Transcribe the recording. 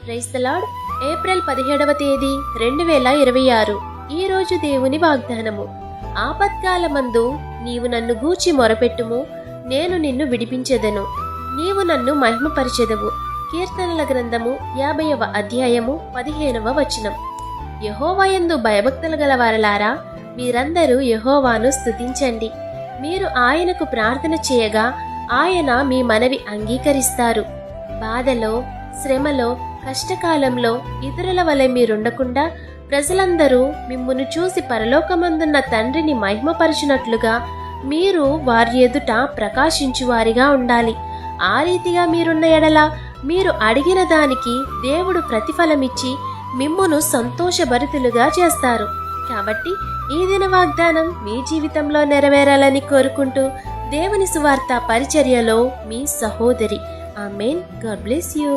Praise the lord. April 17వ తేదీ 2026. ఈ రోజు దేవుని వాగ్దానము. ఆపత్కాలమందు నీవు నన్ను గూర్చి మొరపెట్టుము, నేను నిన్ను విడిపించెదను, నీవు నన్ను మహిమపరిచెదవు. కీర్తనల గ్రంథము 50వ అధ్యాయము 15వ వచనం. యెహోవాయందు భయభక్తులు గలవారలారా, మీరందరూ యెహోవాను స్తుతించండి. మీరు ఆయనకు ప్రార్థన చేయగా ఆయన మీ మనవి అంగీకరిస్తారు. బాధలో, శ్రమలో, కష్టకాలంలో ఇతరుల వలె మీరుండకుండా ప్రజలందరూ మిమ్మును చూసి పరలోకమందున్న తండ్రిని మహిమపరచునట్లుగా మీరు వారి ఎదుట ప్రకాశించువారిగా ఉండాలి. ఆ రీతిగా మీరున్న ఎడల మీరు అడిగిన దానికి దేవుడు ప్రతిఫలమిచ్చి మిమ్మును సంతోషభరితులుగా చేస్తారు. కాబట్టి ఈ దిన వాగ్దానం మీ జీవితంలో నెరవేరాలని కోరుకుంటూ దేవుని సువార్త పరిచర్యలో మీ సహోదరి. ఆమేన్. God bless you.